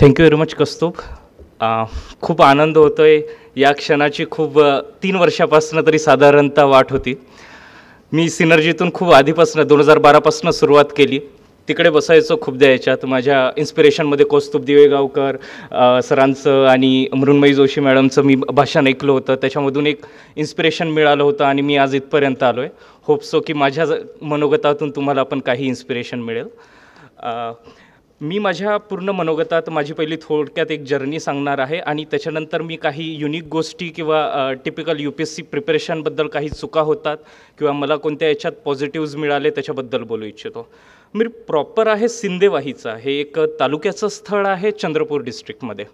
Thank you very much Kaustubh. खूप आनंद होतो आहे. या क्षणाची खूप 3 वर्षापासून तरी साधारणतः वाट होती. मी सिनर्जीतून खूप आधीपासून 2012पासून सुरुवात केली. तिकडे बसायचो खूपदा. याच्यात माझ्या इन्स्पिरेशनमध्ये कौस्तुभ दिवेगावकर सरांचं आणि मृण्मयी जोशी मॅडमचं मी भाषण ऐकलं होतं. त्याच्यामधून एक इन्स्पिरेशन मिळालं होतं आणि मी आज इथपर्यंत आलो आहे. होप सो की माझ्या मनोगतातून तुम्हाला पण काही इन्स्पिरेशन मिळेल. मी माझ्या पूर्ण मनोगतात माझी पहिली थोडक्यात एक जर्नी सांगणार आहे आणि त्याच्यानंतर मी काही युनिक गोष्टी किंवा टिपिकल UPSC प्रिपरेशनबद्दल काही चुका होतात किंवा मला कोणत्या याच्यात पॉझिटिव्ज मिळाले त्याच्याबद्दल बोलू इच्छितो. मी प्रॉपर आहे सिंदेवाहीचा. हे एक तालुक्याचं स्थळ आहे चंद्रपूर डिस्ट्रिक्टमध्ये.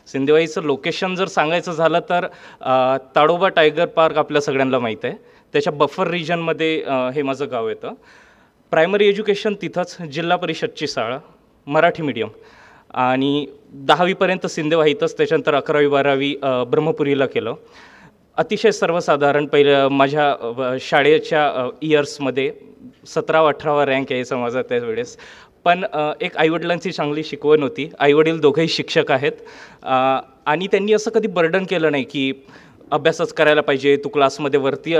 सिंदेवाहीचं लोकेशन जर सांगायचं झालं तर ताडोबा टायगर पार्क आपल्या सगळ्यांना माहीत आहे. त्याच्या बफर रिजनमध्ये हे माझं गाव येतं. प्रायमरी एज्युकेशन तिथंच, जिल्हा परिषदची शाळा, मराठी मीडियम आणि 10वीपर्यंत सिंदेवाहीतच. त्याच्यानंतर 11वी-12वी ब्रह्मपुरीला केलं. अतिशय सर्वसाधारण. पहिलं माझ्या शाळेच्या इयर्समध्ये 17वा-18वा रँक यायचा माझा त्यावेळेस. पण एक आईवडिलांची चांगली शिकवण होती. आईवडील दोघंही शिक्षक आहेत आणि त्यांनी असं कधी बर्डन केलं नाही की अभ्यासच करायला पाहिजे, तू क्लासमध्ये वरती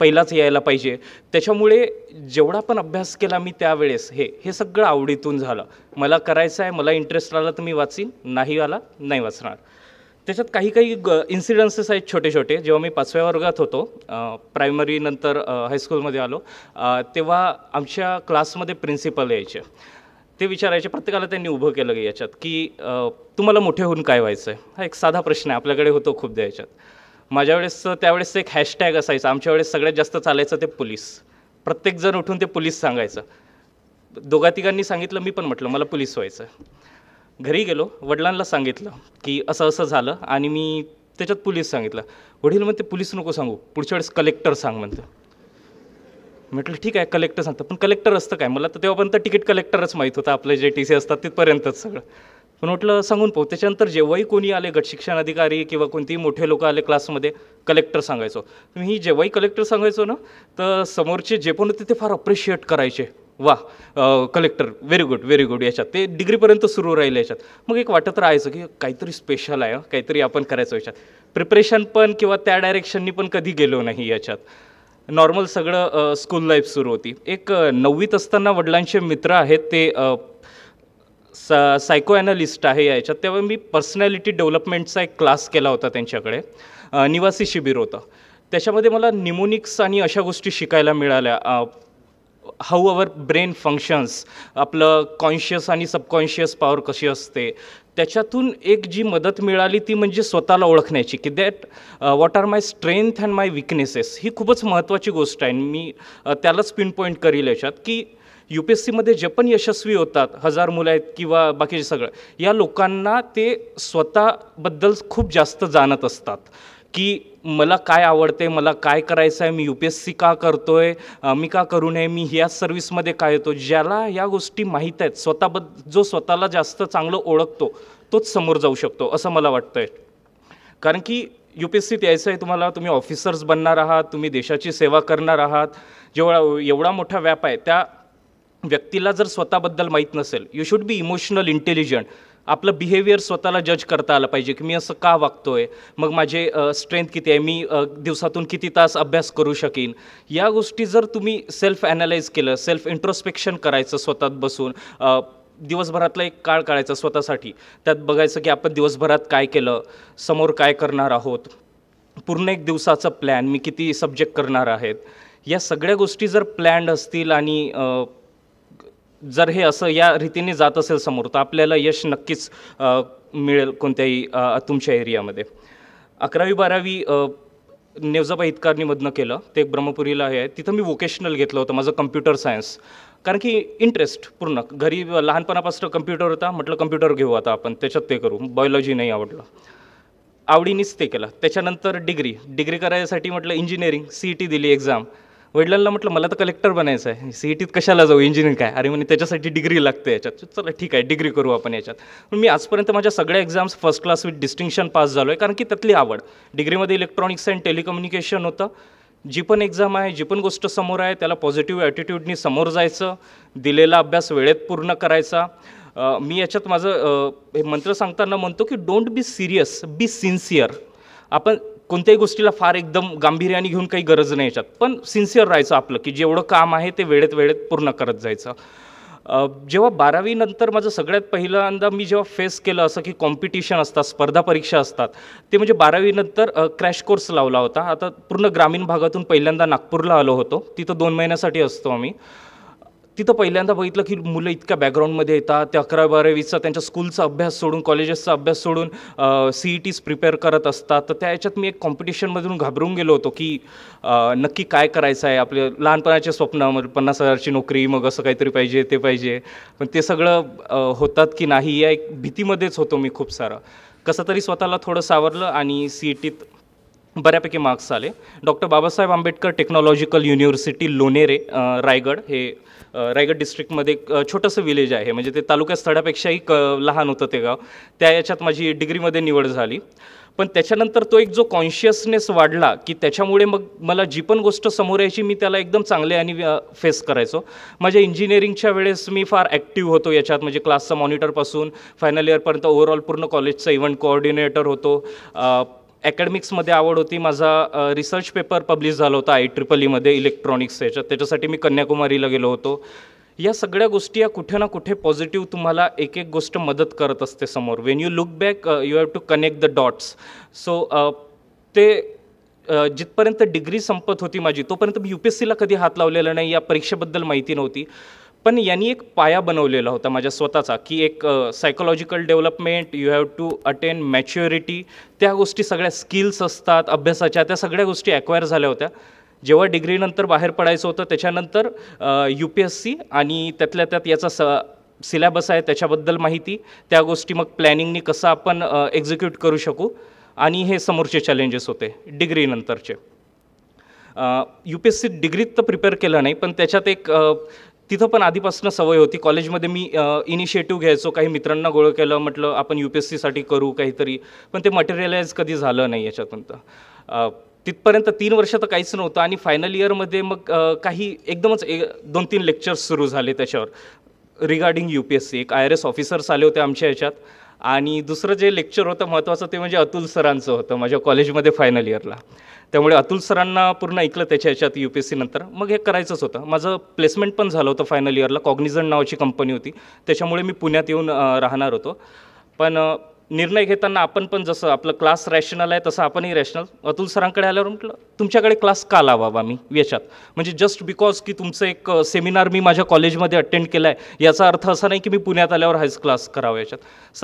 पहिलाच यायला पाहिजे. त्याच्यामुळे जेवढा पण अभ्यास केला मी त्यावेळेस हे सगळं आवडीतून झालं. मला करायचं आहे, मला इंटरेस्ट आला तर मी वाचीन, नाही आला नाही वाचणार. त्याच्यात काही इन्सिडन्सेस आहेत छोटे छोटे. जेव्हा मी 5व्या वर्गात होतो, प्रायमरी नंतर हायस्कूलमध्ये आलो, तेव्हा आमच्या क्लासमध्ये प्रिन्सिपल यायचे. ते विचारायचे, प्रत्येकाला त्यांनी उभं केलं याच्यात की तुम्हाला मोठे होऊन काय व्हायचं आहे. हा एक साधा प्रश्न आहे, आपल्याकडे होतो खूपदा याच्यात. माझ्या वेळेस त्यावेळेस एक हॅशटॅग असायचं. आमच्या वेळेस सगळ्यात जास्त चालायचं ते पोलीस. प्रत्येकजण उठून ते पोलीस सांगायचं. 2-3 सांगितलं, मी पण म्हटलं मला पोलीस व्हायचं. घरी गेलो, वडिलांना सांगितलं की असं असं झालं आणि मी त्याच्यात पोलीस सांगितलं. वडील म्हणते पोलीस नको सांगू, पुढच्या वेळेस कलेक्टर सांग म्हणतं. म्हटलं ठीक आहे कलेक्टर सांगतं. पण कलेक्टर असतं काय? मला तर तेव्हापर्यंत तिकीट कलेक्टरच माहीत होतं. आपले जे TC असतात तिथपर्यंतच सगळं. पण म्हटलं सांगून पाहू. त्याच्यानंतर जेव्हाही कोणी आले, गट शिक्षण अधिकारी किंवा कोणतेही मोठे लोक आले क्लासमध्ये, कलेक्टर सांगायचो. मी जेव्हाही कलेक्टर सांगायचो ना, तर समोरचे जे पण होते ते फार अप्रिशिएट करायचे. वा collector, very good very good. याच्यात ते डिग्रीपर्यंत सुरू राहिलं याच्यात. मग एक वाटत राहायचं की काहीतरी स्पेशल आहे, काहीतरी आपण करायचं याच्यात. प्रिपरेशन पण किंवा त्या डायरेक्शननी पण कधी गेलो नाही याच्यात. नॉर्मल सगळं स्कूल लाईफ सुरू होती. एक 9वीत असताना वडिलांचे मित्र आहेत, ते सायको ॲनालिस्ट आहे याच्यात. तेव्हा मी पर्सनॅलिटी डेव्हलपमेंटचा एक क्लास केला होता त्यांच्याकडे. निवासी शिबिर होतं. त्याच्यामध्ये मला निमोनिक्स आणि अशा गोष्टी शिकायला मिळाल्या. हाऊ अवर ब्रेन फंक्शन्स, आपलं कॉन्शियस आणि सबकॉन्शियस पॉवर कशी असते. त्याच्यातून एक जी मदत मिळाली ती म्हणजे स्वतःला ओळखण्याची की that what are my strength and my weaknesses. ही खूपच महत्त्वाची गोष्ट आहे. मी त्यालाच पिनपॉईंट करील याच्यात की UPSCमध्ये जे पण यशस्वी होतात, 1000 मुलं आहेत किंवा बाकीचे सगळं, या लोकांना ते स्वतःबद्दल खूप जास्त जाणत असतात की मला काय आवडते, मला काय करायचं आहे, मी UPSC का करतो आहे, मी का करू नये, मी ह्या सर्व्हिसमध्ये काय येतो. ज्याला या गोष्टी माहीत आहेत, जो स्वतःला जास्त चांगलं ओळखतो तोच समोर जाऊ शकतो असं मला वाटतं आहे. कारण की UPSCत यायचं आहे तुम्हाला, तुम्ही ऑफिसर्स बनणार आहात, तुम्ही देशाची सेवा करणार आहात. जेव्हा एवढा मोठा व्याप आहे, त्या व्यक्तीला जर स्वतःबद्दल माहीत नसेल, you should be emotional intelligent. आपलं बिहेवियर स्वतःला जज करता आलं पाहिजे की मी असं का वागतो आहे, मग माझे स्ट्रेंथ किती आहे, मी दिवसातून किती तास अभ्यास करू शकीन. या गोष्टी जर तुम्ही सेल्फ ॲनालाइज केलं, सेल्फ इंट्रोस्पेक्शन करायचं स्वतःत बसून, दिवसभरातला एक काळ काढायचा स्वतःसाठी, त्यात बघायचं की आपण दिवसभरात काय केलं, समोर काय करणार आहोत, पूर्ण एक दिवसाचा प्लॅन, मी किती सब्जेक्ट करणार आहेत. या सगळ्या गोष्टी जर प्लॅन्ड असतील आणि जर हे असं या रीतीने जात असेल समोर, तर आपल्याला यश नक्कीच मिळेल कोणत्याही तुमच्या एरियामध्ये. 11वी-12वी नेवजाबाई हितकारनीमधनं केलं. ते एक ब्रह्मपुरीला आहे. तिथं मी वोकेशनल घेतलं होतं माझं कम्प्युटर सायन्स. कारण की इंटरेस्ट पूर्ण घरी लहानपणापासून कम्प्युटर होता. म्हटलं कम्प्युटर घेऊ आता आपण, त्याच्यात ते करू. बायोलॉजी नाही आवडलं, आवडीनेच ते केलं. त्याच्यानंतर डिग्री करायसाठी म्हटलं इंजिनिअरिंग, CET दिली एक्झाम. वडिलांना म्हटलं मला तर कलेक्टर बनायचं आहे, CETत कशाला जाऊ, इंजिनिअरिंग काय. अरे म्हणे त्याच्यासाठी डिग्री लागते याच्यात. चला ठीक आहे डिग्री करू आपण याच्यात. पण मी आजपर्यंत माझ्या सगळ्या exams first class with distinction pass झालो आहे. कारण की त्यातली आवड. डिग्रीमध्ये इलेक्ट्रॉनिक्स अँड टेलिकम्युनिकेशन होतं. जी पण एक्झाम आहे, जी पण गोष्ट समोर आहे, त्याला पॉझिटिव्ह ॲटिट्यूडनी समोर जायचं, दिलेला अभ्यास वेळेत पूर्ण करायचा. मी याच्यात माझं हे मंत्र सांगताना म्हणतो की don't be serious, be sincere. आपण कोणत्याही गोष्टीला फार एकदम गांभीर्याने घेऊन काही गरज नाही याच्यात, पण सिन्सिअर राहायचं आपलं, की जेवढं काम आहे ते वेळेत वेळेत पूर्ण करत जायचं. जेव्हा 12वी नंतर माझं सगळ्यात पहिल्यांदा मी जेव्हा फेस केलं असं की कॉम्पिटिशन असतात, स्पर्धा परीक्षा असतात, ते म्हणजे 12वी नंतर क्रॅश कोर्स लावला होता. आता पूर्ण ग्रामीण भागातून पहिल्यांदा नागपूरला आलो होतो. तिथं 2 महिन्यासाठी असतो आम्ही. तिथं पहिल्यांदा बघितलं की मुलं इतक्या बॅकग्राऊंडमध्ये येतात, ते 11वी-12वीचा त्यांच्या स्कूलचा अभ्यास सोडून, कॉलेजेसचा अभ्यास सोडून CETs प्रिपेअर करत असतात. तर त्या ह्याच्यात मी एक कॉम्पिटिशनमधून घाबरून गेलो होतो की नक्की काय करायचं आहे. आपले लहानपणाचे स्वप्न, 50,000ची नोकरी, मग असं काहीतरी पाहिजे, ते पाहिजे. पण ते सगळं होतात की नाही या एक भीतीमध्येच होतो मी खूप सारं. कसं तरी स्वतःला थोडं सावरलं आणि CETत बऱ्यापैकी मार्क्स आले. Doctor Babasaheb Ambedkar technological university Lonere, Raigad, हे रायगड डिस्ट्रिक्टमध्ये एक छोटंसं विलेज आहे. म्हणजे ते तालुक्या स्थळापेक्षाही लहान होतं ते गाव. त्या याच्यात माझी डिग्रीमध्ये निवड झाली. पण त्याच्यानंतर तो एक जो कॉन्शियसनेस वाढला की त्याच्यामुळे मग मला जी पण गोष्ट समोर यायची मी त्याला एकदम चांगल्याने फेस करायचो. माझ्या इंजिनिअरिंगच्या वेळेस मी फार ॲक्टिव्ह होतो याच्यात. म्हणजे क्लासचा मॉनिटरपासून फायनल इयरपर्यंत ओव्हरऑल पूर्ण कॉलेजचा इव्हेंट कोऑर्डिनेटर होतो. ॲकॅडमिक्समध्ये आवड होती. माझा रिसर्च पेपर पब्लिश झाला होता IEEEमध्ये इलेक्ट्रॉनिक्स याच्यात. त्याच्यासाठी मी कन्याकुमारीला गेलो होतो. या सगळ्या गोष्टी या कुठे ना कुठे पॉझिटिव्ह तुम्हाला एक एक गोष्ट मदत करत असते समोर. When you look back you have to connect the dots. So ते जिथपर्यंत डिग्री संपत होती माझी तोपर्यंत मी UPSCला कधी हात लावलेला नाही, या परीक्षेबद्दल माहिती नव्हती. पण यांनी एक पाया बनवलेला होता माझ्या स्वतःचा की एक psychological development, you have to attain maturity, त्या गोष्टी सगळ्या स्किल्स असतात अभ्यासाच्या, त्या सगळ्या गोष्टी ॲक्वायर झाल्या होत्या. जेव्हा डिग्रीनंतर बाहेर पडायचं होतं त्याच्यानंतर UPSC आणि त्यातल्या त्यात याचा सिलेबस आहे त्याच्याबद्दल माहिती, त्या गोष्टी मग प्लॅनिंगनी कसं आपण एक्झिक्यूट करू शकू, आणि हे समोरचे चॅलेंजेस होते डिग्रीनंतरचे. UPSC डिग्रीत तर प्रिपेअर केलं नाही, पण त्याच्यात एक तिथं पण आधीपासून सवय होती. कॉलेजमध्ये मी इनिशिएटिव्ह घ्यायचो, काही मित्रांना गोळं केलं, म्हटलं आपण UPSCसाठी करू काहीतरी, पण ते मटेरियलाइज कधी झालं नाही याच्यातून. तर तिथपर्यंत 3 वर्ष तर काहीच नव्हतं, आणि फायनल इयरमध्ये मग काही एकदमच 2-3 लेक्चर्स सुरू झाले त्याच्यावर रिगार्डिंग UPSC. एक IRS ऑफिसर्स आले होते आमच्या ह्याच्यात, आणि दुसरं जे लेक्चर होतं महत्त्वाचं ते म्हणजे अतुल सरांचं होतं माझ्या कॉलेजमध्ये फायनल इयरला. त्यामुळे अतुल सरांना पूर्ण ऐकलं त्याच्या ह्याच्यात UPSC नंतर. मग हे करायचंच होतं. माझं प्लेसमेंट पण झालं होतं फायनल इयरला. कॉग्निझंट नावाची कंपनी होती, त्याच्यामुळे मी पुण्यात येऊन राहणार होतो. पण निर्णय घेताना आपण पण जसं आपलं क्लास रॅशनल आहे तसं आपणही रॅशनल. अतुल सरांकडे आल्यावर म्हटलं तुमच्याकडे क्लास का लावावा मी याच्यात, म्हणजे जस्ट बिकॉज की तुमचं एक सेमिनार मी माझ्या कॉलेजमध्ये अटेंड केला आहे याचा अर्थ असा नाही की मी पुण्यात आल्यावर हाच क्लास करावा याच्यात.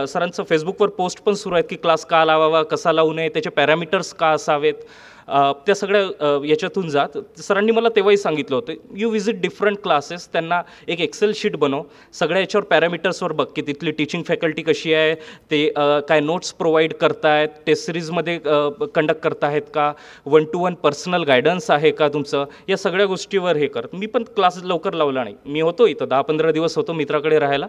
सरांचं फेसबुकवर पोस्ट पण सुरू आहेत की क्लास का लावावा, कसा लावू नये, त्याचे पॅरामीटर्स का असावेत, त्या सगळ्या याच्यातून जात. सरांनी मला तेव्हाही सांगितलं होतं यू विजिट डिफरंट क्लासेस, त्यांना एक एक्सेल शीट बनव, सगळ्या याच्यावर पॅरामीटर्सवर बघ की तिथली टीचिंग फॅकल्टी कशी आहे, ते काय नोट्स प्रोव्हाइड करतायत, टेस्ट सिरीजमध्ये कंडक्ट करतायत का, 1-to-1 पर्सनल गायडन्स आहे का तुमचं, या सगळ्या गोष्टीवर हे कर. मी पण क्लास लवकर लावला नाही. मी होतो इथं 10-15 दिवस होतो मित्राकडे राहायला.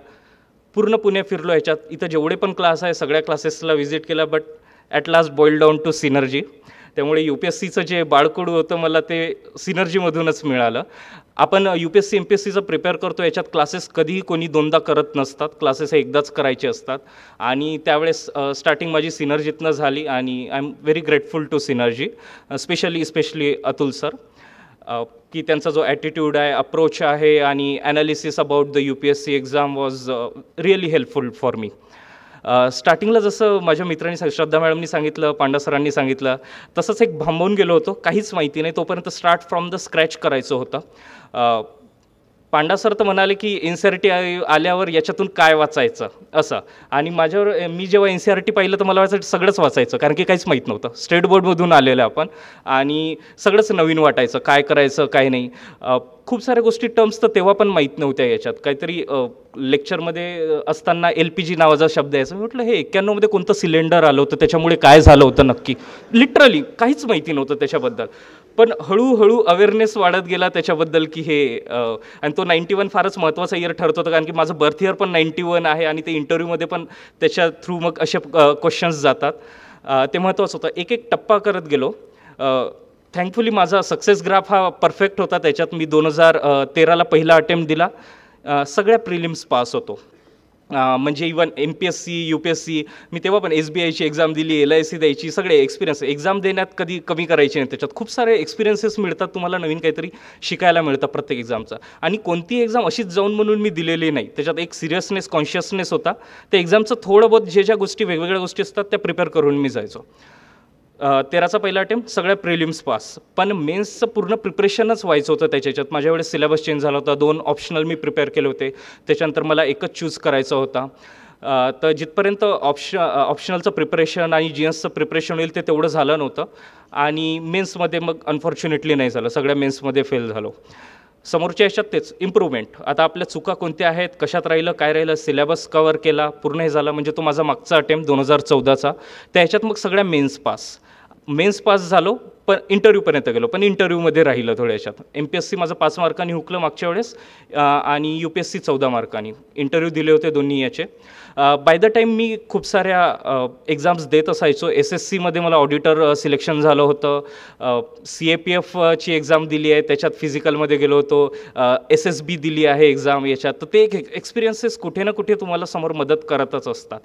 पूर्ण पुणे फिरलो ह्याच्यात. इथं जेवढे पण क्लास आहे सगळ्या क्लासेसला व्हिजिट केला, but at last boil down to Synergy. त्यामुळे UPSCचं जे बाळकडू होतं मला ते सिनर्जीमधूनच मिळालं. आपण UPSC MPSCचं प्रिपेअर करतो याच्यात क्लासेस कधीही कोणी 2दा करत नसतात, क्लासेस हे एकदाच करायचे असतात. आणि त्यावेळेस स्टार्टिंग माझी सिनर्जीतनं झाली, आणि I am very grateful to Synergy, specially Atul sir, की त्यांचा जो ॲटिट्यूड आहे, अप्रोच आहे, आणि analysis about the UPSC exam was really helpful for me. स्टार्टिंगला जसं माझ्या मित्रांनी श्रद्धा मॅडमनी सांगितलं, पांडा सरांनी सांगितलं, तसंच एक भांबवून गेलो होतो. काहीच माहिती नाही, तोपर्यंत स्टार्ट फ्रॉम द स्क्रॅच करायचं होतं. पांडा सर तर म्हणाले की NCERT आल्यावर याच्यातून काय वाचायचं असं, आणि मी जेव्हा NCERT पाहिलं तर मला वाटायचं सगळंच वाचायचं, कारण की काहीच माहीत नव्हतं. स्टेट बोर्डमधून आलेलं आपण, आणि सगळंच नवीन वाटायचं, काय करायचं काय नाही. खूप साऱ्या गोष्टी टर्म्स तर तेव्हा पण माहीत नव्हत्या याच्यात. काहीतरी लेक्चरमध्ये असताना LPG नावाचा शब्द यायचा. मी म्हटलं हे 91मध्ये कोणतं सिलेंडर आलं होतं, त्याच्यामुळे काय झालं होतं नक्की, लिटरली काहीच माहिती नव्हतं त्याच्याबद्दल. पण हळूहळू अवेअरनेस वाढत गेला त्याच्याबद्दल की हे, आणि तो 91 फारच महत्त्वाचा इयर ठरत होता, कारण की माझं बर्थ इयर पण 91 आहे, आणि ते इंटरव्ह्यूमध्ये पण त्याच्या थ्रू मग असे क्वेश्चन्स जातात. ते महत्त्वाचं होतं. एक एक टप्पा करत गेलो. थँकफुली माझा सक्सेस ग्राफ हा परफेक्ट होता. त्याच्यात मी 2013ला पहिला अटेम्प्ट दिला, सगळ्या प्रिलिम्स पास होतो. म्हणजे इवन MPSC UPSC मी तेव्हा पण SBIची एक्झाम दिली, LIC द्यायची, सगळे एक्सपिरियन्स एक्झाम देण्यात कधी कमी करायचे नाही. त्याच्यात खूप सारे एक्सपिरियन्सेस मिळतात, तुम्हाला नवीन काहीतरी शिकायला मिळतं प्रत्येक एक्झामचा. आणि कोणती एक्झाम अशीच जाऊन म्हणून मी दिलेली नाही, त्याच्यात एक सिरियसनेस कॉन्शियसनेस होता. त्या एक्झामचं थोडं बहुत ज्या गोष्टी वेगवेगळ्या गोष्टी असतात त्या प्रिपेअर करून मी जायचो. 13चा पहिला अटेम्प्ट सगळ्या प्रिलिम्स पास, पण मेन्सचं पूर्ण प्रिपरेशनच व्हायचं होतं. त्याच्यात माझ्या वेळेस सिलेबस चेंज झाला होता, 2 ऑप्शनल मी प्रिपेअर केले होते, त्याच्यानंतर मला एकच चूज करायचा होता. तर जिथपर्यंत ऑप्शनलचं प्रिपरेशन आणि GSचं प्रिपरेशन होईल ते तेवढं झालं नव्हतं. आणि मेन्समध्ये मग अनफॉर्च्युनेटली नाही झालं, सगळ्या मेन्समध्ये फेल झालो. समोरच्या याच्यात तेच इम्प्रूव्हमेंट, आता आपल्या चुका कोणत्या आहेत, कशात राहिलं, काय राहिलं, सिलेबस कवर केला, पूर्ण हे झालं. म्हणजे तो माझा मागचा अटेम्प्ट 2014चा, त्या ह्याच्यात मग सगळ्या मेन्स पास झालो, पण इंटरव्ह्यूपर्यंत गेलो, पण इंटरव्ह्यूमध्ये राहिलं थोड्या याच्यात. MPSC माझं 5 मार्कांनी हुकलं मागच्या वेळेस, आणि UPSC 14 मार्कांनी. इंटरव्ह्यू दिले होते दोन्ही याचे. बाय द टाईम मी खूप साऱ्या एक्झाम्स देत असायचो. SSCमध्ये मला ऑडिटर सिलेक्शन झालं होतं, CAPFची एक्झाम दिली आहे, त्याच्यात फिजिकलमध्ये गेलो होतो, SSB दिली आहे एक्झाम याच्यात. तर ते एक एक्सपिरियन्सेस कुठे ना कुठे तुम्हाला समोर मदत करतच असतात.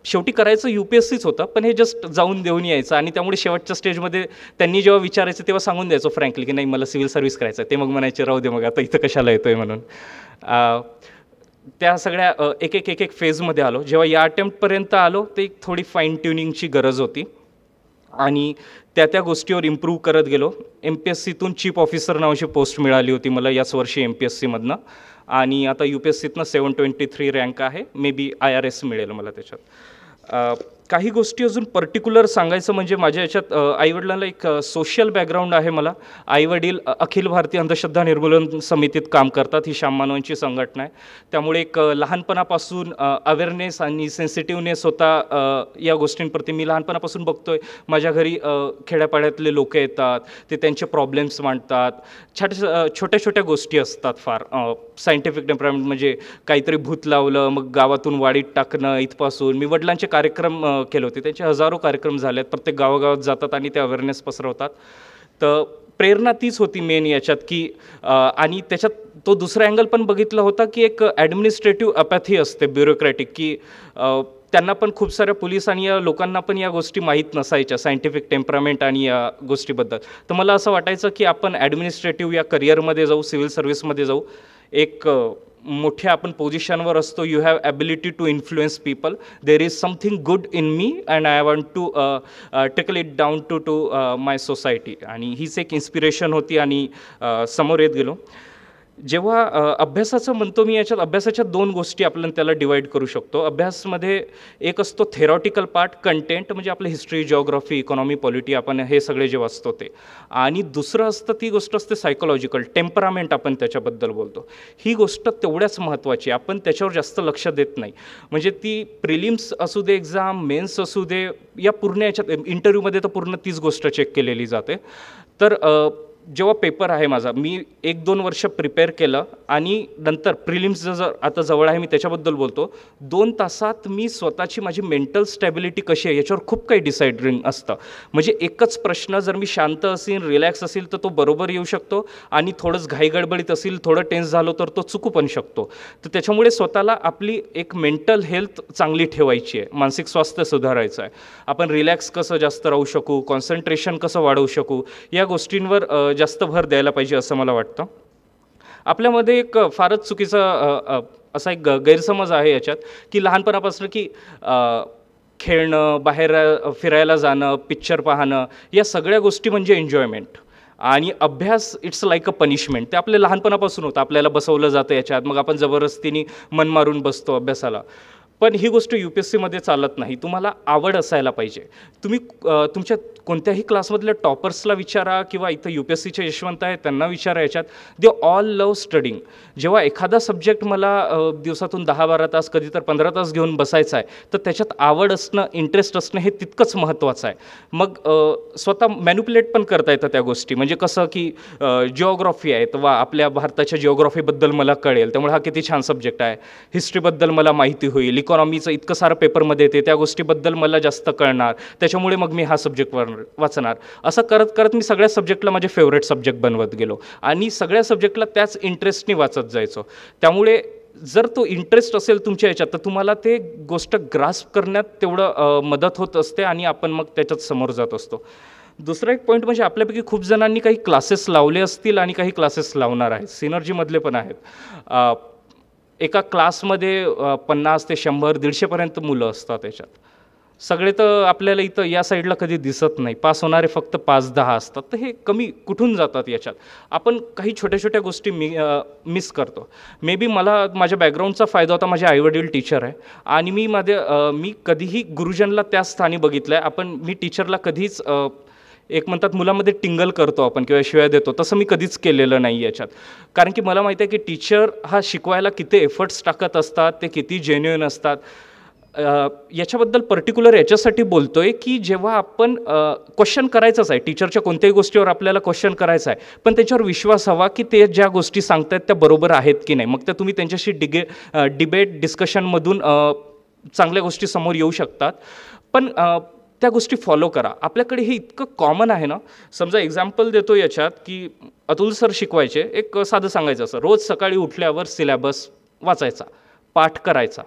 शेवटी करायचं UPSCच होतं, पण हे जस्ट जाऊन देऊन यायचं. आणि त्यामुळे शेवटच्या स्टेजमध्ये त्यांनी जेव्हा विचारायचं तेव्हा सांगून द्यायचो फ्रँकली की नाही मला सिव्हिल सर्व्हिस करायचं आहे. ते मग म्हणायचे राहू दे मग आता इथं कशाला येतो आहे म्हणून. त्या सगळ्या एक फेजमध्ये आलो. जेव्हा या अटेम्प्टपर्यंत आलो ते थोडी फाईन ट्युनिंगची गरज होती आणि त्या गोष्टीवर इम्प्रूव्ह करत गेलो. MPSCतून चीफ ऑफिसर नावाची पोस्ट मिळाली होती मला याच वर्षी MPSCमधनं, आणि आता UPSCतनं 723 रँक आहे. मे बी IRS मिळेल मला त्याच्यात. काही गोष्टी अजून पर्टिक्युलर सांगायचं म्हणजे माझ्या याच्यात आईवडिलांना एक सोशल बॅकग्राऊंड आहे. मला आईवडील अखिल भारतीय अंधश्रद्धा निर्मूलन समितीत काम करतात, ही श्याम मानवांची संघटना आहे. त्यामुळे एक लहानपणापासून अवेअरनेस आणि सेन्सिटिव्हनेस होता या गोष्टींप्रती. मी लहानपणापासून बघतोय माझ्या घरी खेड्यापाड्यातले लोक येतात, ते त्यांचे प्रॉब्लेम्स मांडतात. छोट्या छोट्या गोष्टी असतात फार. सायंटिफिक टेम्परामेंट म्हणजे काहीतरी भूत लावलं मग गावातून वाडीत टाकणं इथपासून. मी वडिलांचे कार्यक्रम केले होते, त्यांचे हजारो कार्यक्रम झाले आहेत, प्रत्येक गावागावात जातात आणि ते अवेअरनेस पसरवतात. तर प्रेरणा तीच होती मेन याच्यात की आणि त्याच्यात तो दुसरा अँगल पण बघितला होता की एक ॲडमिनिस्ट्रेटिव्ह अपॅथी असते, ब्युरोक्रॅटिक, की त्यांना पण खूप साऱ्या पोलीस आणि या लोकांना पण या गोष्टी माहीत नसायच्या, सायंटिफिक टेम्परामेंट आणि या गोष्टीबद्दल. तर मला असं वाटायचं की आपण ॲडमिनिस्ट्रेटिव्ह या करिअरमध्ये जाऊ, सिव्हिल सर्व्हिसमध्ये जाऊ. एक मोठ्या आपण पोझिशनवर असतो, you have ability to influence people, there is something good in me and I want to tackle it down to my society. आणि हीच एक इन्स्पिरेशन होती आणि समोर येत गेलो. जेव्हा अभ्यासाचं म्हणतो मी, याच्यात अभ्यासाच्या 2 गोष्टी आपण त्याला डिवाईड करू शकतो. अभ्यासमध्ये एक असतो थेरॉटिकल पार्ट, कंटेंट, म्हणजे आपलं हिस्ट्री, जिओग्राफी, इकॉनॉमी, पॉलिटी, आपण हे सगळे जे वाचतो ते. आणि दुसरं असतं, ती गोष्ट असते सायकोलॉजिकल, टेम्परामेंट आपण त्याच्याबद्दल बोलतो. ही गोष्ट तेवढ्याच महत्त्वाची, आपण त्याच्यावर जास्त लक्ष देत नाही. म्हणजे ती प्रिलिम्स असू दे एक्झाम, मेन्स असू दे, या पूर्ण याच्यात इंटरव्ह्यूमध्ये तर पूर्ण तीच गोष्ट चेक केलेली जाते. तर जेव्हा पेपर आहे माझा, मी 1-2 वर्ष प्रिपेअर केलं आणि नंतर प्रिलिम्स जर आता जवळ आहे मी त्याच्याबद्दल बोलतो. 2 तासात मी स्वतःची माझी मेंटल स्टॅबिलिटी कशी आहे याच्यावर खूप काही डिसाइडिंग असतं. म्हणजे एकच प्रश्न जर मी शांत असेल, रिलॅक्स असेल तर तो बरोबर येऊ शकतो, आणि थोडंच घाईगडबडीत असेल, थोडं टेन्स झालो तर तो चुकू पण शकतो. तर त्याच्यामुळे स्वतःला आपली एक मेंटल हेल्थ चांगली ठेवायची आहे, मानसिक स्वास्थ्य सुधारायचं आहे. आपण रिलॅक्स कसं जास्त राहू शकू, कॉन्सन्ट्रेशन कसं वाढवू शकू, या गोष्टींवर जास्त भर द्यायला पाहिजे असं मला वाटतं. आपल्यामध्ये एक फारच चुकीचा असा एक गैरसमज आहे याच्यात की लहानपणापासून की खेळणं, बाहेर फिरायला जाणं, पिक्चर पाहणं, या सगळ्या गोष्टी म्हणजे एन्जॉयमेंट, आणि अभ्यास इट्स लाईक अ पनिशमेंट. ते आपल्या लहानपणापासून होतं, आपल्याला बसवलं जातं याच्यात, मग आपण जबरदस्तीने मन मारून बसतो अभ्यासाला. पण ही गोष्ट UPSCमध्ये चालत नाही. तुम्हाला आवड असायला पाहिजे. तुम्ही तुमच्या कोणत्याही क्लासमधल्या टॉपर्सला विचारा किंवा इथं UPSCचे यशवंत आहेत त्यांना विचारा, याच्यात दे ऑल लव स्टडिंग. जेव्हा एखादा सब्जेक्ट मला दिवसातून 10-12 तास, कधी तर 15 तास घेऊन बसायचा आहे, तर त्याच्यात आवड असणं, इंटरेस्ट असणं हे तितकंच महत्त्वाचं आहे. मग स्वतः मॅन्युप्युलेट पण करता येतं त्या गोष्टी. म्हणजे कसं की जिओग्राफी आहे, तर वा आपल्या भारताच्या जिओग्राफीबद्दल मला कळेल, त्यामुळे हा किती छान सब्जेक्ट आहे. हिस्ट्रीबद्दल मला माहिती होईल, इकॉनॉमीचं इतकं सारं पेपरमध्ये येते, त्या गोष्टीबद्दल मला जास्त कळणार, त्याच्यामुळे मग मी हा सब्जेक्ट वाचणार. असं करत करत मी सगळ्या सब्जेक्टला माझे फेवरेट सब्जेक्ट बनवत गेलो आणि सगळ्या सब्जेक्टला त्याच इंटरेस्टने वाचत जायचो. त्यामुळे जर तो इंटरेस्ट असेल तुमच्या याच्यात तर तुम्हाला ते गोष्ट ग्रास्प करण्यात तेवढं मदत होत असते आणि आपण मग त्याच्यात समोर जात असतो. दुसरा एक पॉईंट म्हणजे आपल्यापैकी खूप जणांनी काही क्लासेस लावले असतील आणि काही क्लासेस लावणार आहेत. सिनर्जीमधले पण आहेत. एका क्लासमध्ये 50 ते 100 150पर्यंत मुलं असतात त्याच्यात. सगळे तर आपल्याला इथं या साईडला कधी दिसत नाही. पास होणारे फक्त 5-10 असतात. तर हे कमी कुठून जातात याच्यात? आपण काही छोट्या छोट्या गोष्टी मिस करतो. मे बी मला माझ्या बॅकग्राऊंडचा फायदा होता. माझे आईवडील टीचर आहे आणि मी कधीही गुरुजनला त्या स्थानी बघितलं आहे. मी टीचरला कधीच एक म्हणतात मुलामध्ये टिंगल करतो आपण किंवा शिव्या देतो, तसं मी कधीच केलेलं नाही याच्यात. कारण की मला माहिती आहे की टीचर हा शिकवायला किती एफर्ट्स टाकत असतात, ते किती जेन्युइन असतात. याच्याबद्दल पर्टिक्युलर याच्यासाठी बोलतो आहे की जेव्हा आपण क्वेश्चन करायचंच आहे, टीचरच्या कोणत्याही गोष्टीवर आपल्याला क्वेश्चन करायचं आहे, पण त्याच्यावर विश्वास हवा की ते ज्या गोष्टी सांगत आहेत त्या बरोबर आहेत की नाही. मग त्या तुम्ही त्यांच्याशी डिबेट डिस्कशनमधून चांगल्या गोष्टी समोर येऊ शकतात. पण त्या गोष्टी फॉलो करा. आपल्याकडे हे इतकं कॉमन आहे ना. समजा एक्झाम्पल देतो याच्यात की अतुल सर शिकवायचे, एक साधं सांगायचं असं, रोज सकाळी उठल्यावर सिलेबस वाचायचा, पाठ करायचा,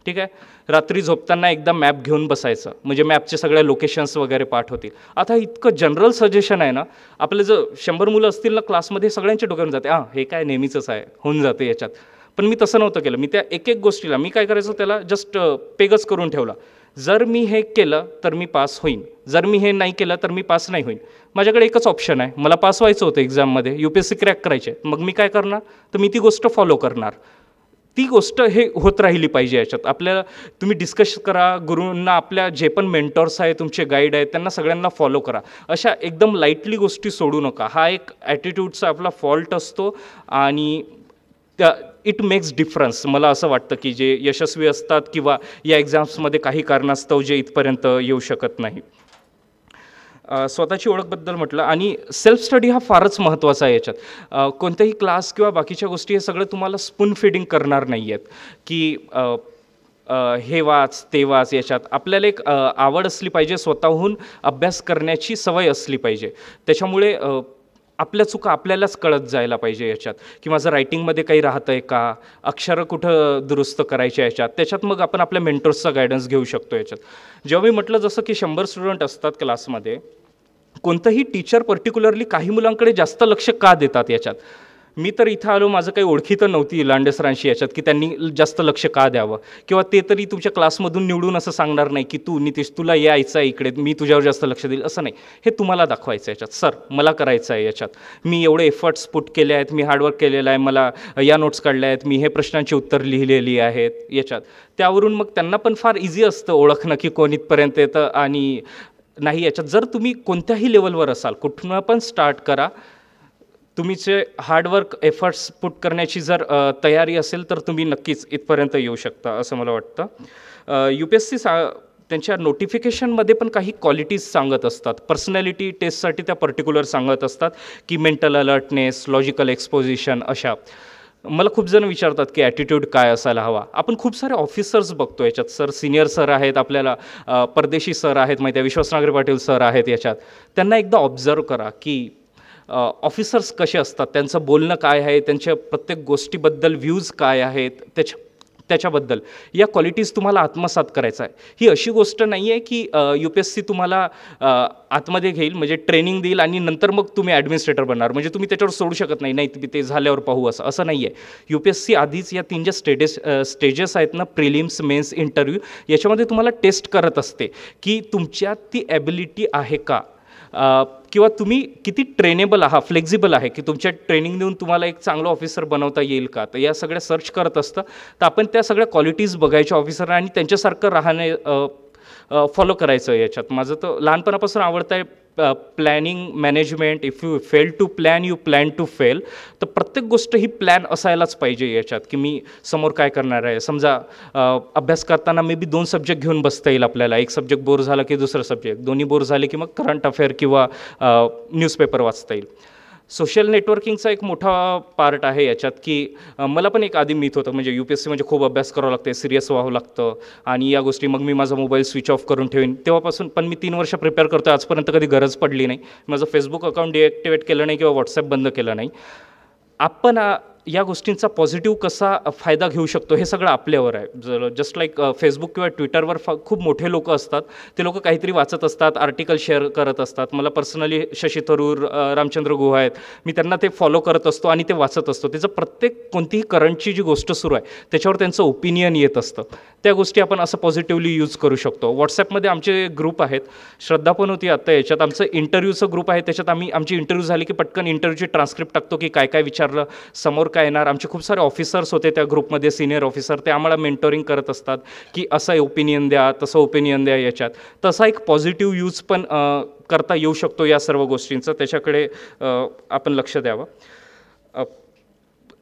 ठीक आहे. रात्री झोपताना एकदा मॅप घेऊन बसायचं, म्हणजे मॅपचे सगळ्या लोकेशन्स वगैरे पाठ होतील. आता इतकं जनरल सजेशन आहे ना, आपले जर 100 मुलं असतील ना क्लासमध्ये, सगळ्यांच्या डोक्यावर जाते हे काय नेहमीचंच आहे, होऊन जाते याच्यात. पण मी तसं नव्हतं केलं. मी त्या एक एक गोष्टीला मी काय करायचं, त्याला जस्ट पेगच करून ठेवला. जर मी हे केलं तर मी पास होईन, जर मी हे नाही केलं तर मी पास नाही होईन. माझ्याकडे एकच ऑप्शन आहे, मला पास व्हायचं होतं एक्झाममध्ये, UPSC क्रॅक करायचे. मग मी काय करणार, तर मी ती गोष्ट फॉलो करणार. ती गोष्ट हे होत राहिली पाहिजे याच्यात. आपल्याला तुम्ही डिस्कस करा, गुरूंना, आपल्या जे पण मेंटॉर्स आहेत, तुमचे गाईड आहेत, त्यांना सगळ्यांना फॉलो करा. अशा एकदम लाईटली गोष्टी सोडू नका. हा एक ॲटिट्यूडचा आपला फॉल्ट असतो आणि इट मेक्स डिफरन्स. मला असं वाटतं की जे यशस्वी असतात किंवा या एक्झाम्समध्ये काही कारणास्तव जे इथपर्यंत येऊ शकत नाही. स्वतःची ओळखबद्दल म्हटलं आणि सेल्फ स्टडी हा फारच महत्त्वाचा आहे याच्यात. कोणतेही क्लास किंवा बाकीच्या गोष्टी हे सगळं तुम्हाला स्पून फीडिंग करणार नाही आहेत की हे वाच ते वाच. याच्यात आपल्याला एक आवड असली पाहिजे, स्वतःहून अभ्यास करण्याची सवय असली पाहिजे. त्याच्यामुळे आपल्या चुका आपल्यालाच कळत जायला पाहिजे याच्यात, की माझं रायटिंगमध्ये काही राहतं आहे का, अक्षरं कुठं दुरुस्त करायच्या याच्यात. त्याच्यात मग आपण आपल्या मेंटर्सचा गायडन्स घेऊ शकतो याच्यात. जेव्हा मी म्हटलं जसं की 100 स्टुडंट असतात क्लासमध्ये, कोणतंही टीचर पर्टिक्युलरली काही मुलांकडे जास्त लक्ष का देतात याच्यात. मी तर इथं आलो, माझं काही ओळखी तर नव्हती लांडे सरांशी याच्यात की त्यांनी जास्त लक्ष का द्यावं, किंवा ते तरी तुमच्या क्लासमधून निवडून असं सांगणार नाही की तू नितीश तुला यायचं आहे इकडे, मी तुझ्यावर जास्त लक्ष देईल, असं नाही. हे तुम्हाला दाखवायचं आहे याच्यात, सर मला करायचं आहे याच्यात, मी एवढे एफर्ट्स पुट केले आहेत, मी हार्डवर्क केलेलं आहे, मला या नोट्स काढल्या आहेत, मी हे प्रश्नांची उत्तर लिहिलेली आहेत याच्यात. त्यावरून मग त्यांना पण फार इझी असतं ओळखणं की कोण इथपर्यंत येतं आणि नाही याच्यात. जर तुम्ही कोणत्याही लेवलवर असाल, कुठून पण स्टार्ट करा, तुमचे हार्डवर्क एफर्ट्स पुट करण्याची जर तयारी असेल तर तुम्ही नक्कीच इथपर्यंत येऊ शकता असं मला वाटतं. UPSC त्यांच्या नोटिफिकेशनमध्ये पण काही क्वालिटीज सांगत असतात. पर्सनॅलिटी टेस्टसाठी त्या पर्टिक्युलर सांगत असतात की मेंटल अलर्टनेस, लॉजिकल एक्सपोजिशन अशा. मला खूप जण विचारतात की ॲटिट्यूड काय असायला हवा. आपण खूप सारे ऑफिसर्स बघतो याच्यात, सर सिनियर सर आहेत आपल्याला, परदेशी सर आहेत, माहिती आहे विश्वास नागरे पाटील सर आहेत याच्यात. त्यांना एकदा ऑब्झर्व करा की ऑफिसर्स कसे असतात, त्यांचं बोलणं काय आहे, त्यांच्या प्रत्येक गोष्टीबद्दल व्ह्यूज काय आहेत, त्याच्याबद्दल या क्वालिटीज तुम्हाला आत्मसात करायचं आहे. ही अशी गोष्ट नाही आहे की UPSC तुम्हाला आतमध्ये घेईल, म्हणजे ट्रेनिंग देईल आणि नंतर मग तुम्ही ॲडमिनिस्ट्रेटर बनणार, म्हणजे तुम्ही त्याच्यावर सोडू शकत नाही, नाही तुम्ही ते झाल्यावर पाहू असं नाही आहे. UPSC आधीच या 3 ज्या स्टेजेस आहेत ना, प्रिलिम्स, मेन्स, इंटरव्ह्यू, याच्यामध्ये तुम्हाला टेस्ट करत असते की तुमच्यात ती ॲबिलिटी आहे का, किंवा तुम्ही किती ट्रेनेबल आहात, फ्लेक्झिबल आहे, की तुमच्या ट्रेनिंग देऊन तुम्हाला एक चांगलं ऑफिसर बनवता येईल का. तर या सगळ्या सर्च करत असतं. तर आपण त्या सगळ्या क्वालिटीज बघायच्या ऑफिसर आणि त्यांच्यासारखं राहणे फॉलो करायचं याच्यात. माझं तर लहानपणापासून आवडतं आहे planning management. If you fail to plan you plan to fail. तर प्रत्येक गोष्ट ही प्लॅन असायलाच पाहिजे याच्यात, की मी समोर काय करणार आहे. समजा अभ्यास करताना मे बी 2 सब्जेक्ट घेऊन बसता येईल आपल्याला. एक सब्जेक्ट बोर झाला की दुसरं सब्जेक्ट, दोन्ही बोर झाले की मग करंट अफेअर किंवा न्यूजपेपर वाचता येईल. सोशल नेटवर्किंगचा एक मोठा पार्ट आहे याच्यात, की मला पण एक आधी मीथ होतं, म्हणजे UPSC म्हणजे खूप अभ्यास करावं लागते, सिरियस व्हावं लागतं आणि या गोष्टी. मग मी माझा मोबाईल स्विच ऑफ करून ठेवीन. तेव्हापासून पण मी 3 वर्ष प्रिपेअर करतो, आजपर्यंत कधी गरज पडली नाही. माझं फेसबुक अकाउंट डिॲक्टिवेट केलं नाही किंवा WhatsApp बंद केलं नाही. आपण या गोष्टींचा पॉझिटिव्ह कसा फायदा घेऊ शकतो हे सगळं आपल्यावर आहे. जस्ट लाईक फेसबुक किंवा ट्विटरवर खूप मोठे लोक असतात, ते लोक काहीतरी वाचत असतात, आर्टिकल शेअर करत असतात. मला पर्सनली शशी थरूर, रामचंद्र गुहा आहेत, मी त्यांना ते फॉलो करत असतो आणि ते वाचत असतो. त्याचं प्रत्येक कोणतीही करंटची जी गोष्ट सुरू आहे त्याच्यावर त्यांचं ओपिनियन येत असतं. त्या गोष्टी आपण असं पॉझिटिव्हली यूज करू शकतो. व्हॉट्सॲपमध्ये आमचे ग्रुप आहेत, श्रद्धा पण होती आत्ता याच्यात. आमचं इंटरव्ह्यूचं ग्रुप आहे, त्याच्यात आमची इंटरव्ह्यू झाली की पटकन इंटरव्ह्यूची ट्रान्स्क्रिप्ट टाकतो की काय काय विचारलं, समोर काय येणार. आमचे खूप सारे ऑफिसर्स होते त्या ग्रुपमध्ये, सिनियर ऑफिसर, ते आम्हाला मेंटोरिंग करत असतात की असं ओपिनियन द्या, तसं ओपिनियन द्या याच्यात. तसा एक पॉझिटिव्ह यूज पण करता येऊ शकतो या सर्व गोष्टींचं, त्याच्याकडे आपण लक्ष द्यावं.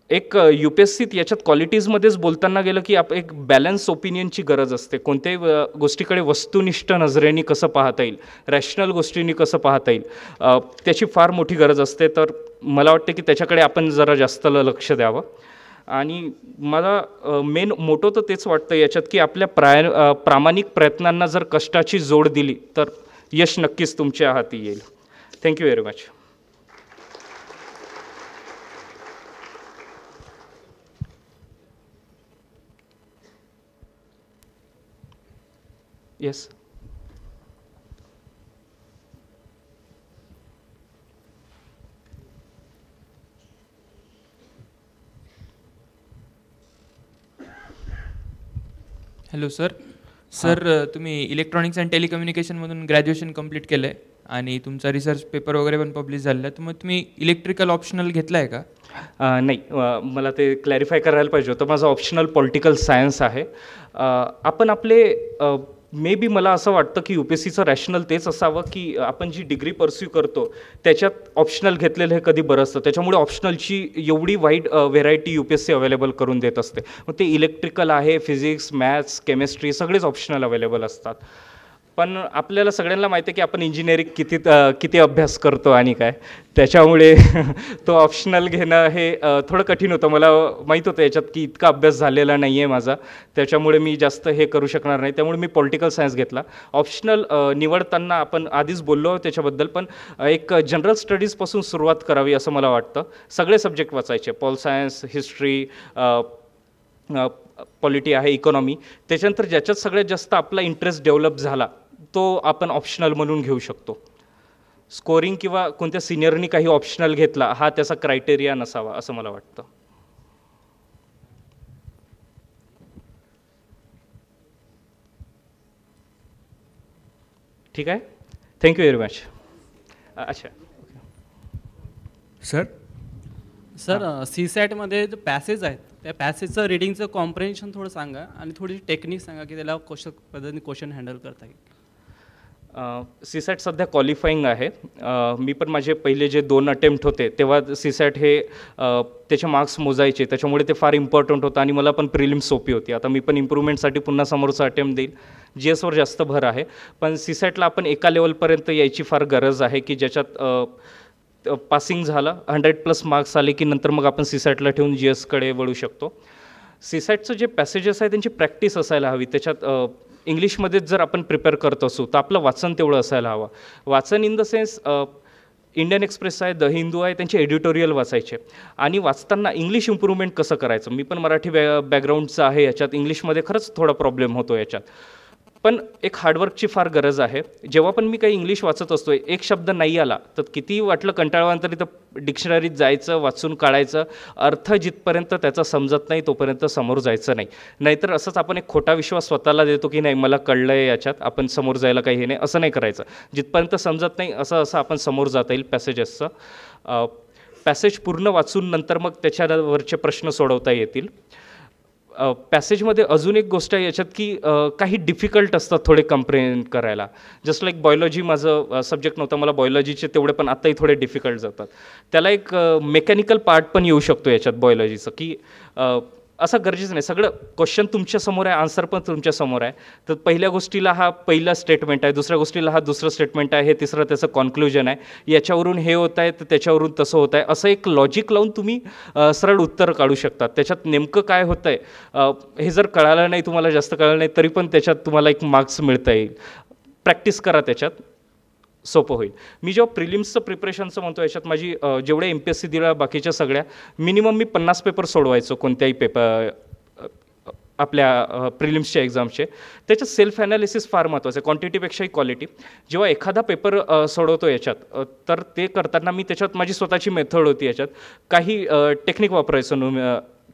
एक UPSCत याच्यात क्वालिटीजमध्येच बोलताना गेलं की एक बॅलन्स ओपिनियनची गरज असते. कोणत्याही गोष्टीकडे वस्तुनिष्ठ नजरेने कसं पाहता येईल, रॅशनल गोष्टींनी कसं पाहता येईल, त्याची फार मोठी गरज असते. तर मला वाटतं की त्याच्याकडे आपण जरा जास्त लक्ष द्यावं. आणि मला मेन मोठं तर तेच वाटतं याच्यात की आपल्या प्रामाणिक प्रयत्नांना जर कष्टाची जोड दिली तर यश नक्कीच तुमच्या हाती येईल. Thank you very much. Yes. Hello sir. तुम्ही इलेक्ट्रॉनिक्स अँड टेलिकम्युनिकेशनमधून ग्रॅज्युएशन कंप्लीट केलं आहे आणि तुमचा रिसर्च पेपर वगैरे पण पब्लिश झालेला आहे, तर मग तुम्ही इलेक्ट्रिकल ऑप्शनल घेतला आहे का? नाही, मला ते क्लॅरिफाय करायला पाहिजे होतं. माझं ऑप्शनल पॉलिटिकल सायन्स आहे. आपण आपले मे बी मला असं वाटतं की UPSCचं रॅशनल तेच असावं की आपण जी डिग्री परस्यू करतो त्याच्यात ऑप्शनल घेतलेलं हे कधी बरं असतं. त्याच्यामुळे ऑप्शनलची एवढी वाईड व्हेरायटी UPSC अवेलेबल करून देत असते. मग ते इलेक्ट्रिकल आहे, फिजिक्स, मॅथ्स, केमिस्ट्री सगळेच ऑप्शनल अवेलेबल असतात. पण आपल्याला सगळ्यांना माहिती आहे की आपण इंजिनिअरिंग किती अभ्यास करतो आणि काय, त्याच्यामुळे तो ऑप्शनल घेणं हे थोडं कठीण होतं. मला माहीत होतं याच्यात की इतका अभ्यास झालेला नाही आहे माझा, त्याच्यामुळे मी जास्त हे करू शकणार नाही. त्यामुळे मी पॉलिटिकल सायन्स घेतला. ऑप्शनल निवडताना आपण आधीच बोललो त्याच्याबद्दल, पण एक जनरल स्टडीजपासून सुरुवात करावी असं मला वाटतं. सगळे सब्जेक्ट वाचायचे, पॉल सायन्स, हिस्ट्री, पॉलिटी आहे, इकॉनॉमी. त्याच्यानंतर ज्याच्यात सगळ्यात जास्त आपला इंटरेस्ट डेव्हलप झाला तो आपण ऑप्शनल म्हणून घेऊ शकतो. स्कोरिंग किंवा कोणत्या सिनियरनी काही ऑप्शनल घेतला हा त्याचा क्रायटेरिया नसावा असं मला वाटतं. ठीक आहे, थँक्यू व्हेरी मच. अच्छा सर, CSATमध्ये जो पॅसेज आहेत त्या पॅसेजचं रीडिंगचं कॉम्प्रेन्शन थोडं सांगा आणि थोडी टेक्निक सांगा की त्याला कशा पद्धतीने क्वेश्चन हँडल करता येईल. CSAT सध्या क्वालिफाईंग आहे. मी पण माझे पहिले जे 2 अटेम्प्ट होते तेव्हा CSAT हे त्याचे मार्क्स मोजायचे, त्याच्यामुळे ते फार इम्पॉर्टंट होतं आणि मला पण प्रिलिम्स सोपी होती. आता मी पण इम्प्रूव्हमेंटसाठी पुन्हा समोरचा अटेम्प्ट देईल. GSवर जास्त भर आहे, पण CSATला आपण एका लेवलपर्यंत यायची फार गरज आहे की ज्याच्यात पासिंग झालं, 100+ मार्क्स आले की नंतर मग आपण CSATला ठेवून GSकडे वळू शकतो. CSATचं जे पॅसेजेस आहे त्यांची प्रॅक्टिस असायला हवी. त्याच्यात इंग्लिशमध्येच जर आपण प्रिपेअर करत असू तर आपलं वाचन तेवढं असायला हवं. वाचन in the sense Indian express आहे, द हिंदू आहे, त्यांचे एडिटोरियल वाचायचे. आणि वाचताना इंग्लिश इम्प्रूव्हमेंट कसं करायचं, मी पण मराठी बॅकग्राऊंडचं आहे, याच्यात इंग्लिशमध्ये खरंच थोडा प्रॉब्लेम होतो याच्यात. पण एक हार्डवर्कची फार गरज आहे. जेव्हा पण मी काही इंग्लिश वाचत असतो, एक शब्द नाही आला तर कितीही वाटलं कंटाळवाणं तरी तर डिक्शनरीत जायचं, वाचून काढायचं. अर्थ जिथपर्यंत त्याचा समजत नाही तोपर्यंत समोर जायचं नाही. नाहीतर असंच आपण एक खोटा विश्वास स्वतःला देतो की नाही मला कळलं आहे याच्यात, आपण समोर जायला काही हे नाही, असं नाही करायचं. जिथपर्यंत समजत नाही असं आपण समोर जाता येईल पॅसेजेसचं. पॅसेज पूर्ण वाचून नंतर मग त्याच्यावरचे प्रश्न सोडवता येतील. पॅसेजमध्ये अजून एक गोष्ट आहे याच्यात की काही डिफिकल्ट असतात थोडे कम्प्रेहेंड करायला. जस्ट लाईक बायोलॉजी माझं सब्जेक्ट नव्हतं, मला बायोलॉजीचे तेवढे पण आत्ताही थोडे डिफिकल्ट जातात. त्याला एक मेकॅनिकल पार्ट पण येऊ शकतो याच्यात बायोलॉजीचं, की असं गरजेचं नाही. सगळं क्वेश्चन तुमच्यासमोर आहे, आन्सर पण तुमच्यासमोर आहे. तर पहिल्या गोष्टीला हा पहिला स्टेटमेंट आहे, दुसऱ्या गोष्टीला हा दुसरं स्टेटमेंट आहे, हे तिसरं त्याचं कॉन्क्लुजन आहे, याच्यावरून हे होत आहे तर त्याच्यावरून तसं होत आहे, असं एक लॉजिक लावून तुम्ही सरळ उत्तर काढू शकतात. त्याच्यात नेमकं काय होतं आहे हे जर कळालं नाही, तुम्हाला जास्त कळलं नाही तरी पण त्याच्यात तुम्हाला एक मार्क्स मिळता येईल. प्रॅक्टिस करा त्याच्यात. सोपं होईल. मी जेव्हा प्रिलिम्सचं प्रिपरेशनचं म्हणतो याच्यात माझी जेवढ्या MPSC दिल्या बाकीच्या सगळ्या मिनिमम मी 50 पेपर सोडवायचो कोणत्याही पेपर आपल्या प्रिलिम्सच्या एक्झामचे. त्याच्यात सेल्फ ॲनालिसिस फार महत्त्वाचं आहे, क्वांटिटीपेक्षाही क्वालिटी. जेव्हा एखादा पेपर सोडवतो याच्यात तर ते करताना मी त्याच्यात माझी स्वतःची मेथड होती. याच्यात काही टेक्निक वापरायचो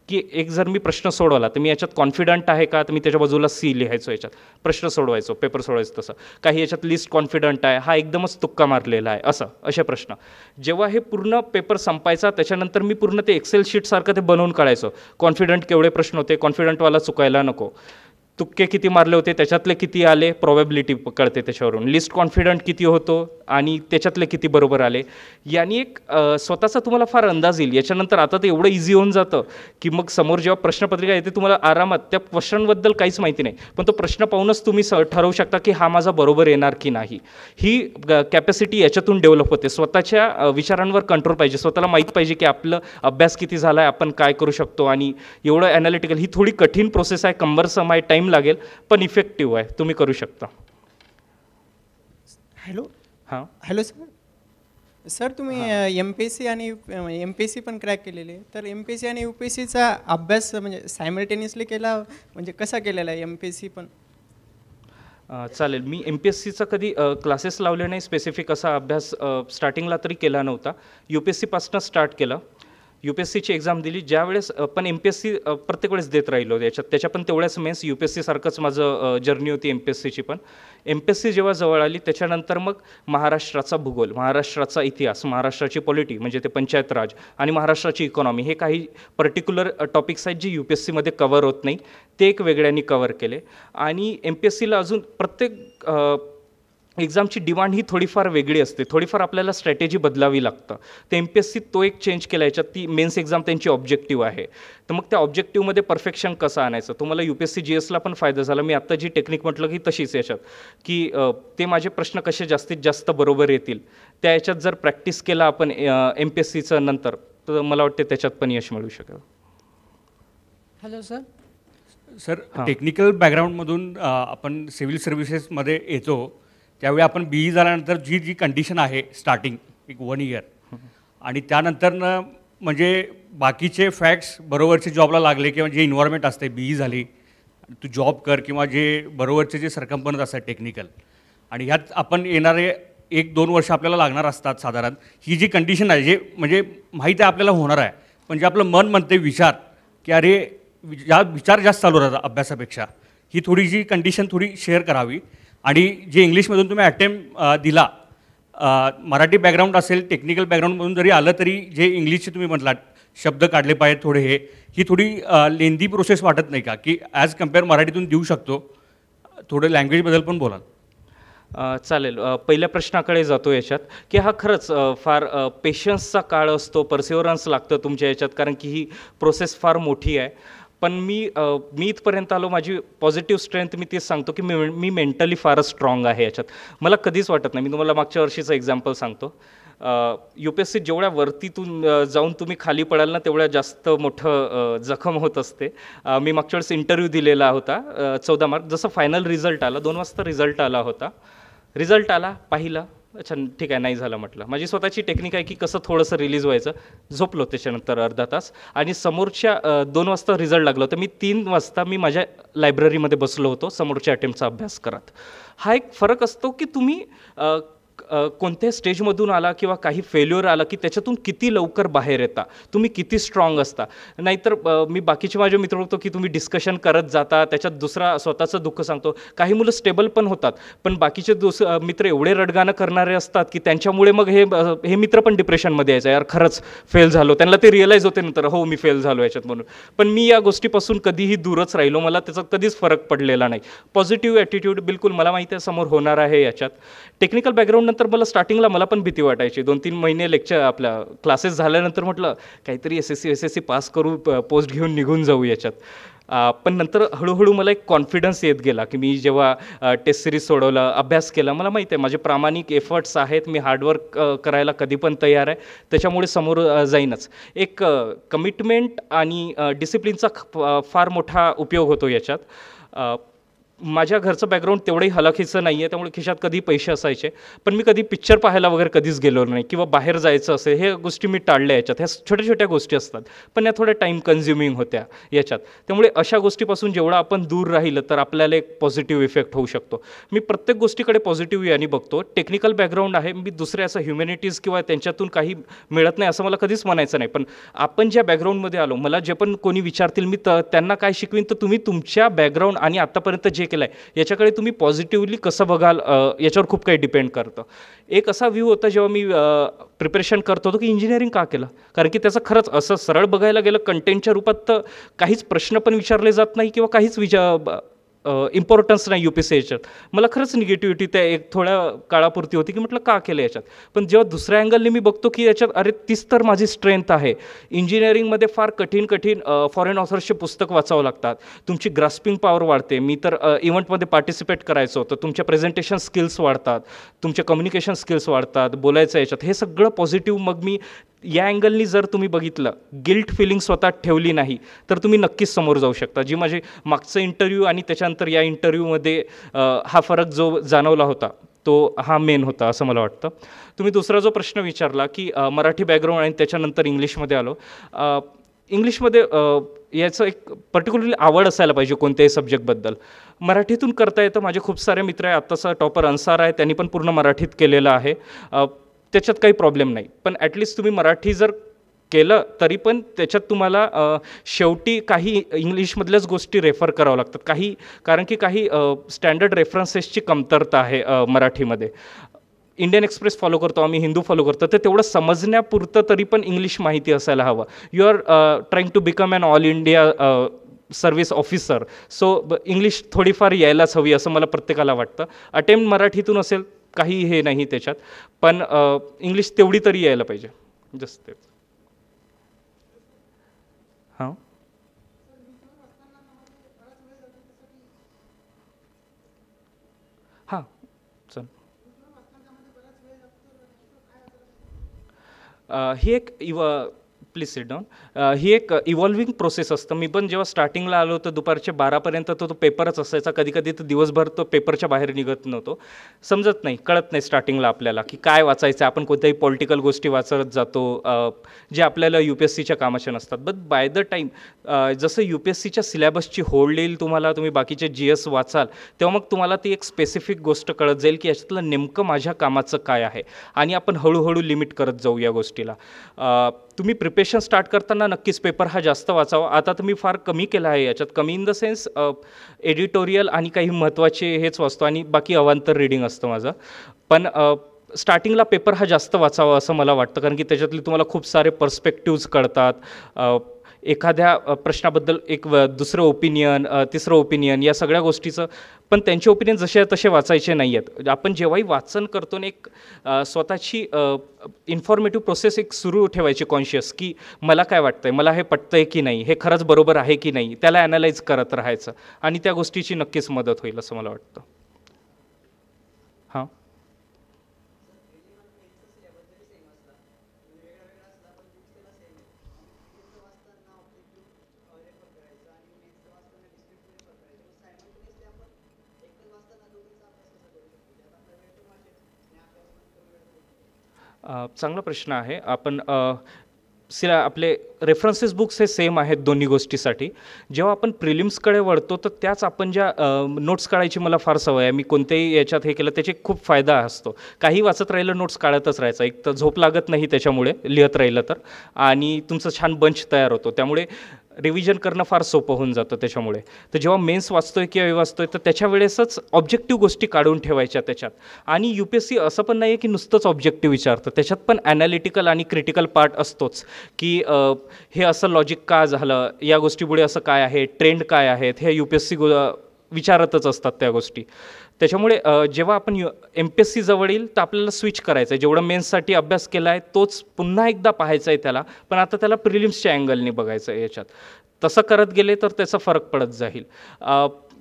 की एक जर मी प्रश्न सोडवला तर मी याच्यात कॉन्फिडंट आहे का, तर मी त्याच्या बाजूला C लिहायचो, याच्यात प्रश्न सोडवायचो, पेपर सोडवायचं तसं. काही याच्यात लिस्ट कॉन्फिडंट आहे, हा एकदमच तुक्का मारलेला आहे, असे प्रश्न. जेव्हा हे पूर्ण पेपर संपायचा त्याच्यानंतर मी पूर्ण ते एक्सेल शीटसारखं ते बनवून काढायचो. कॉन्फिडंट केवढे प्रश्न होते, कॉन्फिडंटवाला चुकायला नको, तुक्के किती मारले होते, त्याच्यातले किती आले, प्रॉबॅबिलिटी कळते त्याच्यावरून, लिस्ट कॉन्फिडंट किती होतो आणि त्याच्यातले किती बरोबर आले. यानी एक स्वतःचा तुम्हाला फार अंदाज येईल. याच्यानंतर आता ते एवढं इझी होऊन जातं की मग समोर जेव्हा प्रश्नपत्रिका येते तुम्हाला आरामात त्या क्वेश्चनबद्दल काहीच माहिती नाही, पण तो प्रश्न पाहूनच तुम्ही ठरवू शकता की हा माझा बरोबर येणार की नाही. ही कॅपॅसिटी याच्यातून डेव्हलप होते. स्वतःच्या विचारांवर कंट्रोल पाहिजे, स्वतःला माहीत पाहिजे की आपलं अभ्यास किती झाला आहे, आपण काय करू शकतो. आणि एवढं ॲनालिटिकल, ही थोडी कठीण प्रोसेस आहे, कंबरसम आहे, टाईम लागेल, पण इफेक्टिव्ह आहे, तुम्ही करू शकता. हॅलो सर, तुम्ही MPSC आणि MPSC पण क्रॅक केलेली आहे, तर MPSC आणि UPSCचा अभ्यास म्हणजे सायमल्टेनियसली केला, म्हणजे कसा केलेला आहे MPSC पण? चालेल. मी MPSCचा कधी क्लासेस लावले नाही, स्पेसिफिक असा अभ्यास स्टार्टिंगला तरी केला नव्हता. UPSCपासून स्टार्ट केलं. UPSCची एक्झाम दिली ज्यावेळेस, पण MPSC प्रत्येक वेळेस देत राहिलो याच्यात, त्याच्या पण तेवढ्याच मेन्स. UPSCसारखंच माझं जर्नी होती MPSCची पण. MPSC जेव्हा जवळ आली त्याच्यानंतर मग महाराष्ट्राचा भूगोल, महाराष्ट्राचा इतिहास, महाराष्ट्राची पॉलिटी म्हणजे ते पंचायत राज आणि महाराष्ट्राची इकॉनॉमी, हे काही पर्टिक्युलर टॉपिक्स आहेत जे UPSCमध्ये कवर होत नाही, ते एक वेगळ्यांनी कवर केले. आणि MPSCला अजून प्रत्येक एक्झामची डिमांड ही थोडीफार वेगळी असते, थोडीफार आपल्याला स्ट्रॅटेजी बदलावी लागतं. तर MPSC तो एक चेंज केला. याच्यात ती मेन्स एक्झाम त्यांची ऑब्जेक्टिव्ह आहे, तर मग त्या ऑब्जेक्टिव्हमध्ये परफेक्शन कसं आणायचं. तुम्हाला UPSC GSला पण फायदा झाला. मी आत्ता जी टेक्निक म्हटलं की तशीच याच्यात, की ते माझे प्रश्न कसे जास्तीत जास्त बरोबर येतील, त्या याच्यात जर प्रॅक्टिस केला आपण MPSCचं नंतर, तर मला वाटते त्याच्यात पण यश मिळू शकेल. हॅलो सर, टेक्निकल बॅकग्राऊंडमधून आपण सिव्हिल सर्व्हिसेसमध्ये येतो, त्यावेळी आपण BE झाल्यानंतर जी कंडिशन आहे स्टार्टिंग एक 1 इयर, आणि त्यानंतरनं म्हणजे बाकीचे फॅक्ट्स बरोबरचे जॉबला लागले किंवा जे इन्व्हायरमेंट असते, BE झाली तू जॉब कर, किंवा जे बरोबरचे जे सरकम्पन्स असतात टेक्निकल, आणि ह्यात आपण येणारे 1-2 वर्ष आपल्याला लागणार असतात साधारण. ही जी कंडिशन आहे, जे म्हणजे माहीत आहे आपल्याला होणार आहे, पण जे आपलं मन म्हणते विचार की अरे विचार जास्त चालू राहतात अभ्यासापेक्षा, ही थोडी जी कंडिशन थोडी शेअर करावी. आणि जे इंग्लिशमधून तुम्ही अटेम्प्ट दिला, मराठी बॅकग्राऊंड असेल, टेक्निकल बॅकग्राऊंडमधून जरी आलं तरी जे इंग्लिशचे तुम्ही म्हटलात शब्द काढले पाहिजेत थोडे, ही थोडी लेंदी प्रोसेस वाटत नाही का, की ॲज कम्पेअर मराठीतून देऊ शकतो? थोडं लँग्वेजबद्दल पण बोलाल. चालेल. पहिल्या प्रश्नाकडे जातो याच्यात, की हा खरंच फार पेशन्सचा काळ असतो, परसिवरन्स लागतं तुमच्या याच्यात, कारण की ही प्रोसेस फार मोठी आहे. पण मी इथपर्यंत आलो, माझी पॉझिटिव्ह स्ट्रेंथ मी तेच सांगतो की मी मेंटली फारच स्ट्रॉंग आहे याच्यात. मला कधीच वाटत नाही. मी तुम्हाला मागच्या वर्षीचं एक्झाम्पल सांगतो. UPSC जेवढ्या वरतीतून जाऊन तुम्ही खाली पडाल ना, तेवढ्या जास्त मोठं जखम होत असते. मी मागच्या वेळेस इंटरव्ह्यू दिलेला होता 14 मार्क. जसं फायनल रिझल्ट आला, 2 वाजता रिझल्ट आला होता. रिझल्ट आला, पाहिलं, अच्छा ठीक आहे, नाही झालं म्हटलं. माझी स्वतःची टेक्निक आहे की कसं थोडंसं रिलीज व्हायचं. झोपलो त्याच्यानंतर अर्धा तास, आणि समोरच्या 2 वाजता रिझल्ट लागला होता. मी 3 वाजता मी माझ्या लायब्ररीमध्ये बसलो होतो समोरच्या अटेम्प्टचा अभ्यास करत. हा एक फरक असतो की तुम्ही कोणत्या स्टेजमधून आला किंवा काही फेल्युअर आला की त्याच्यातून किती लवकर बाहेर येता, तुम्ही किती स्ट्रॉंग असता. नाहीतर मी बाकीचे माझे मित्र बघतो की तुम्ही डिस्कशन करत जाता, त्याच्यात दुसरा स्वतःचं दुःख सांगतो. काही मुलं स्टेबल पण होतात, पण बाकीचे मित्र एवढे रडगाणं करणारे असतात की त्यांच्यामुळे मग हे मित्र पण डिप्रेशनमध्ये यायचं, यार खरंच फेल झालो. त्यांना ते रिअलाईज होते नंतर, हो मी फेल झालो याच्यात म्हणून. पण मी या गोष्टीपासून कधीही दूरच राहिलो, मला त्याचा कधीच फरक पडलेला नाही. पॉझिटिव्ह ॲटिट्यूड बिलकुल, मला माहिती आहे समोर होणार आहे याच्यात. टेक्निकल बॅकग्राऊंड नंतर मला स्टार्टिंगला मला पण भीती वाटायची. 2-3 महिने लेक्चर आपल्या क्लासेस झाल्यानंतर म्हटलं काहीतरी SSC पास करू, पोस्ट घेऊन निघून जाऊ याच्यात. पण नंतर हळूहळू मला एक कॉन्फिडन्स येत गेला की मी जेव्हा टेस्ट सिरीज सोडवलं, अभ्यास केला, मला माहिती आहे माझे प्रामाणिक एफर्ट्स आहेत, मी हार्डवर्क करायला कधी पण तयार आहे, त्याच्यामुळे समोर जाईनच. एक कमिटमेंट आणि डिसिप्लिनचा फार मोठा उपयोग होतो याच्यात. माझ्या घरचं बॅकग्राऊंड तेवढंही हलाखीचं नाही आहे, त्यामुळे खिशात कधी पैसे असायचे, पण मी कधी पिक्चर पाहायला वगैरे कधीच गेलो नाही किंवा बाहेर जायचं असेल, हे गोष्टी मी टाळल्या याच्यात. ह्या छोट्या छोट्या गोष्टी असतात, पण या थोड्या टाईम कन्झ्युमिंग होत्या याच्यात. त्यामुळे अशा गोष्टीपासून जेवढं आपण दूर राहिलं तर आपल्याला एक पॉझिटिव्ह इफेक्ट होऊ शकतो. मी प्रत्येक गोष्टीकडे पॉझिटिव्ह याने बघतो. टेक्निकल बॅकग्राऊंड आहे, मी दुसऱ्या असं ह्युमॅनिटीज किंवा त्यांच्यातून काही मिळत नाही असं मला कधीच म्हणायचं नाही, पण आपण ज्या बॅकग्राऊंडमध्ये आलो, मला जे पण कोणी विचारतील मी त्यांना काय शिकवीन, तर तुम्ही तुमच्या बॅकग्राऊंड आणि आत्तापर्यंत जे केलं आहे याच्याकडे तुम्ही पॉझिटिव्हली कसं बघाल याच्यावर खूप काही डिपेंड करतं. एक असा व्ह्यू होता जेव्हा मी प्रिपरेशन करत होतो की इंजिनिअरिंग का केलं, कारण की त्याचं खरंच असं सरळ बघायला गेलं कंटेंटच्या रूपात तर काहीच प्रश्न पण विचारले जात नाही किंवा काहीच इम्पॉर्टन्स नाही UPSC याच्यात. मला खरंच निगेटिव्हिटी त्या एक थोड्या काळापुरती होती की म्हटलं का केलं याच्यात. पण जेव्हा दुसऱ्या अँगलने मी बघतो की याच्यात अरे तीच तर माझी स्ट्रेंथ आहे. इंजिनिअरिंगमध्ये फार कठीण फॉरेन ऑथर्सचे पुस्तक वाचावं लागतात, तुमची ग्रास्पिंग पॉवर वाढते. मी तर इव्हेंटमध्ये पार्टिसिपेट करायचं होतं, तुमच्या प्रेझेंटेशन स्किल्स वाढतात, तुमचे कम्युनिकेशन स्किल्स वाढतात, बोलायचं याच्यात, हे सगळं पॉझिटिव्ह. मग मी या अँगलनी जर तुम्ही बघितलं, गिल्ट फिलिंग स्वतः ठेवली नाही तर तुम्ही नक्कीच समोर जाऊ शकता. जी माझी मागचं इंटरव्ह्यू आणि त्याच्यानंतर या इंटरव्ह्यूमध्ये हा फरक जो जाणवला होता तो हा मेन होता असं मला वाटतं. तुम्ही दुसरा जो प्रश्न विचारला की मराठी बॅकग्राऊंड आणि त्याच्यानंतर इंग्लिशमध्ये आलो. इंग्लिशमध्ये याचं एक पर्टिक्युलरली आवड असायला पाहिजे कोणत्याही सब्जेक्टबद्दल. मराठीतून करता येतं. माझे खूप सारे मित्र आहे, आत्ताचा टॉपर अन्सार आहे, त्यांनी पण पूर्ण मराठीत केलेलं आहे, त्याच्यात काही प्रॉब्लेम नाही. पण ॲटलिस्ट तुम्ही मराठी जर केलं तरी पण त्याच्यात तुम्हाला शेवटी काही इंग्लिशमधल्याच गोष्टी रेफर करावं लागतात कारण की काही स्टँडर्ड रेफरन्सेसची कमतरता आहे मराठीमध्ये. इंडियन एक्सप्रेस फॉलो करतो आम्ही, हिंदू फॉलो करतो, तर तेवढं समजण्यापुरतं तरी पण इंग्लिश माहिती असायला हवं. You are trying to become an all India service officer, so English थोडीफार यायलाच हवी असं मला प्रत्येकाला वाटतं. अटेम्प्ट मराठीतून असेल काही हे नाही त्याच्यात, पण इंग्लिश तेवढी तरी यायला पाहिजे. जस्ट तेच. हां हां चल. ही एक प्लीज सिट डाऊन. ही एक इव्हॉल्विंग प्रोसेस असतं. मी पण जेव्हा स्टार्टिंगला आलो तर दुपारच्या 12पर्यंत तो पेपरच असायचा. कधी कधी तर दिवसभर तो पेपरच्या बाहेर निघत नव्हतो. समजत नाही, कळत नाही स्टार्टिंगला आपल्याला की काय वाचायचं. आपण कोणत्याही पॉलिटिकल गोष्टी वाचत जातो जे आपल्याला UPSCच्या कामाच्या नसतात. बट बाय द टाईम जसं UPSCच्या सिलेबसची होल्ड येईल तुम्हाला, तुम्ही बाकीचे GS वाचाल तेव्हा मग तुम्हाला ती एक स्पेसिफिक गोष्ट कळत जाईल की याच्यातलं नेमकं माझ्या कामाचं काय आहे, आणि आपण हळूहळू लिमिट करत जाऊ या गोष्टीला. तुम्ही प्रिपरेशन स्टार्ट करताना नक्कीच पेपर हा जास्त वाचावा. आता तर मी फार कमी केला आहे याच्यात. कमी इन द सेन्स एडिटोरियल आणि काही महत्त्वाचे हेच वाचतो आणि बाकी अवांतर रीडिंग असतं माझं. पण स्टार्टिंगला पेपर हा जास्त वाचावा असं मला वाटतं, कारण की त्याच्यातले तुम्हाला खूप सारे पर्स्पेक्टिव्ज कळतात. एखाद्या प्रश्नाबद्दल एक दुसरं ओपिनियन, तिसरं ओपिनियन, या सगळ्या गोष्टीचं पण त्यांचे ओपिनियन जसे आहेत तसे वाचायचे नाही आहेत. आपण जेव्हाही वाचन करतो ना, एक स्वतःची इन्फॉर्मेटिव्ह प्रोसेस एक सुरू ठेवायची कॉन्शियस, की मला काय वाटतं आहे, मला हे पटतं आहे की नाही, हे खरंच बरोबर आहे की नाही, त्याला ॲनालाइज करत राहायचं आणि त्या गोष्टीची नक्कीच मदत होईल असं मला वाटतं. हां चांगला प्रश्न आहे. आपण आपले रेफरन्सेस बुक्स हे सेम आहेत दोन्ही गोष्टीसाठी. जेव्हा आपण प्रिलिम्सकडे वळतो तर त्याच आपण ज्या नोट्स काढायची मला फार सवय आहे. मी कोणत्याही याच्यात हे केलं त्याचे खूप फायदा असतो. काही वाचत राहिलं, नोट्स काढतच राहायचं. एक तर झोप लागत नाही त्याच्यामुळे लिहित राहिलं तर, आणि तुमचं छान बंच तयार होतो. त्यामुळे रिव्हिजन करणं फार सोपं होऊन जातं त्याच्यामुळे. तर जेव्हा मेन्स वाचतोय किंवा हे वाचतोय तर त्याच्या वेळेसच ऑब्जेक्टिव्ह गोष्टी काढून ठेवायच्या त्याच्यात. आणि UPSC असं पण नाही आहे की नुसतंच ऑब्जेक्टिव्ह विचारतं, त्याच्यात पण ॲनालिटिकल आणि क्रिटिकल पार्ट असतोच, की हे असं लॉजिक का झालं, या गोष्टीपुढे असं काय आहे, ट्रेंड काय आहेत, हे UPSC विचारतच असतात त्या गोष्टी. त्याच्यामुळे जेव्हा आपण MPSC जवळ येईल तर आपल्याला स्विच करायचं आहे. जेवढं मेन्ससाठी अभ्यास केला आहे तोच पुन्हा एकदा पाहायचा आहे त्याला, पण आता त्याला प्रिलिम्सच्या अँगलने बघायचं आहे याच्यात. तसं करत गेले तर त्याचा फरक पडत जाईल.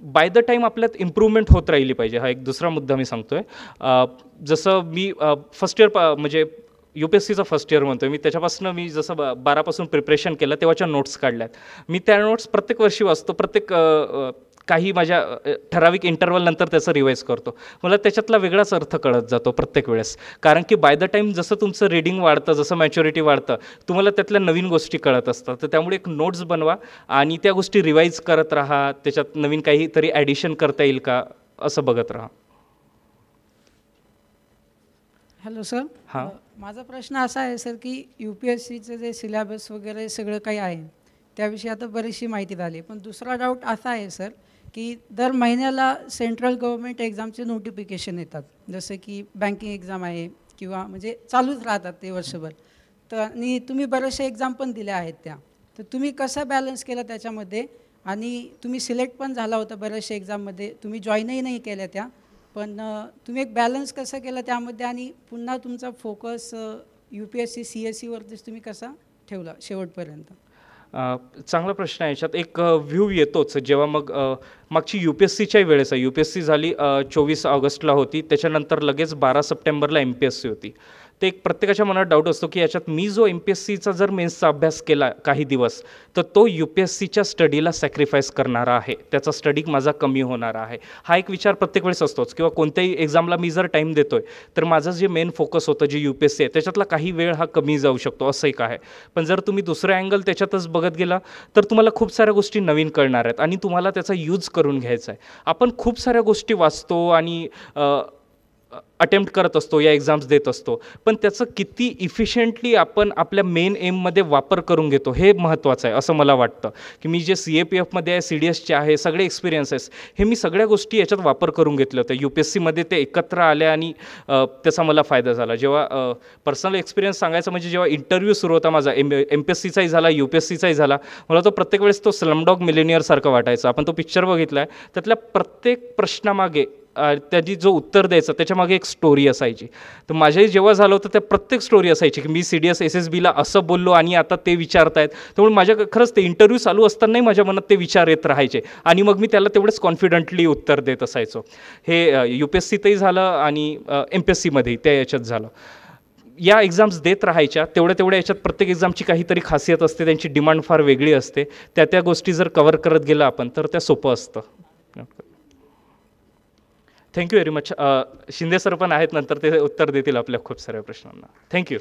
बाय द टाईम आपल्यात इम्प्रूव्हमेंट होत राहिली पाहिजे. हा एक दुसरा मुद्दा मी सांगतो आहे. जसं मी फर्स्ट इयर म्हणजे UPSCचं फर्स्ट इयर म्हणतो आहे मी, त्याच्यापासून मी जसं 12पासून प्रिपरेशन केलं तेव्हाच्या नोट्स काढल्यात. मी त्या नोट्स प्रत्येक वर्षी वाचतो. प्रत्येक काही माझ्या ठराविक इंटरवल नंतर त्याचं रिवाईज करतो. मला त्याच्यातला वेगळाच अर्थ कळत जातो प्रत्येक वेळेस, कारण की बाय द टाईम जसं तुमचं रीडिंग वाढतं, जसं मॅच्युरिटी वाढतं, तुम्हाला त्यातल्या नवीन गोष्टी कळत असतात. तर त्यामुळे एक नोट्स बनवा आणि त्या गोष्टी रिवाईज करत राहा, त्याच्यात नवीन काहीतरी ॲडिशन करता येईल का असं बघत राहा. Hello sir. हां. माझा प्रश्न असा आहे सर की UPSCचं जे सिलेबस वगैरे सगळं काही आहे त्याविषयी आता बरीचशी माहिती झाली, पण दुसरा डाऊट असा आहे सर की दर महिन्याला सेंट्रल गव्हर्नमेंट एक्झामचे नोटिफिकेशन येतात, जसं की बँकिंग एक्झाम आहे किंवा म्हणजे चालूच राहतात ते वर्षभर. तर आणि तुम्ही बऱ्याचशा एक्झाम पण दिल्या आहेत त्या, तर तुम्ही कसं बॅलन्स केलं त्याच्यामध्ये? आणि तुम्ही सिलेक्ट पण झाला होता बऱ्याचशा एक्झाममध्ये, तुम्ही जॉईनही नाही केल्या त्या, पण तुम्ही एक बॅलन्स कसं केलं त्यामध्ये आणि पुन्हा तुमचा फोकस UPSC CSEवरतीच तुम्ही कसा ठेवला शेवटपर्यंत? चांगला प्रश्न आहे. याच्यात एक व्ह्यू येतोच जेव्हा मग मागची UPSCच्याही वेळेस आहे. UPSC झाली 24 ऑगस्टला होती, त्याच्यानंतर लगेच 12 सप्टेंबरला MPSC होती. ते एक प्रत्येकाच्या मनात डाऊट असतो की याच्यात मी जो MPSCचा जर मेन्सचा अभ्यास केला काही दिवस, तर तो UPSCच्या स्टडीला सॅक्रिफाईस करणारा आहे, त्याचा स्टडी माझा कमी होणार आहे. हा एक विचार प्रत्येक वेळेस असतोच. किंवा कोणत्याही एक्झामला मी जर टाईम देतो आहे तर माझं जे मेन फोकस होतं जे UPSC आहे त्याच्यातला काही वेळ हा कमी जाऊ शकतो, असं एक आहे. पण जर तुम्ही दुसरा अँगल त्याच्यातच बघत गेला तर तुम्हाला खूप साऱ्या गोष्टी नवीन कळणार आहेत आणि तुम्हाला त्याचा यूज करून घ्यायचा आहे. आपण खूप साऱ्या गोष्टी वाचतो आणि अटेम्प्ट करत असतो, या एक्झाम्स देत असतो, पण त्याचं किती इफिशियंटली आपण आपल्या मेन एममध्ये वापर करून घेतो हे महत्त्वाचं आहे असं मला वाटतं. की मी जे CAPFमध्ये आहे, CDSचे आहे, सगळे एक्सपिरियन्सेस हे मी सगळ्या गोष्टी याच्यात वापर करून घेतल्या होत्या. UPSCमध्ये ते एकत्र आल्या आणि त्याचा मला फायदा झाला. जेव्हा पर्सनल एक्सपिरियन्स सांगायचं म्हणजे जेव्हा इंटरव्ह्यू सुरू होता माझा MPSCचाही झाला, UPSCचाही झाला, मला तो प्रत्येक वेळेस तो स्लमडॉग मिलेनियरसारखं वाटायचा. आपण तो पिक्चर बघितला आहे, त्यातल्या प्रत्येक प्रश्नामागे त्याची जो उत्तर द्यायचं त्याच्यामागे एक स्टोरी असायची. तर माझ्याही जेव्हा झालं होतं त्या प्रत्येक स्टोरी असायची की मी CDS SSBला असं बोललो आणि आता ते विचारतायत. त्यामुळे माझ्या खरंच ते इंटरव्ह्यू चालू असतानाही माझ्या मनात ते विचार येत राहायचे आणि मग मी त्याला तेवढंच कॉन्फिडंटली उत्तर देत असायचो. हे UPSCतही झालं आणि MPSCमध्येही त्या याच्यात झालं. या एक्झाम्स देत राहायच्या, तेवढ्या याच्यात प्रत्येक एक्झामची काहीतरी खासियत असते, त्यांची डिमांड फार वेगळी असते. त्या गोष्टी जर कव्हर करत गेलं आपण तर त्या सोपं असतं. Thank you very much. Shinde sir पण आहेत, नंतर ते उत्तर देतील आपल्या खूप साऱ्या प्रश्नांना. थँक्यू.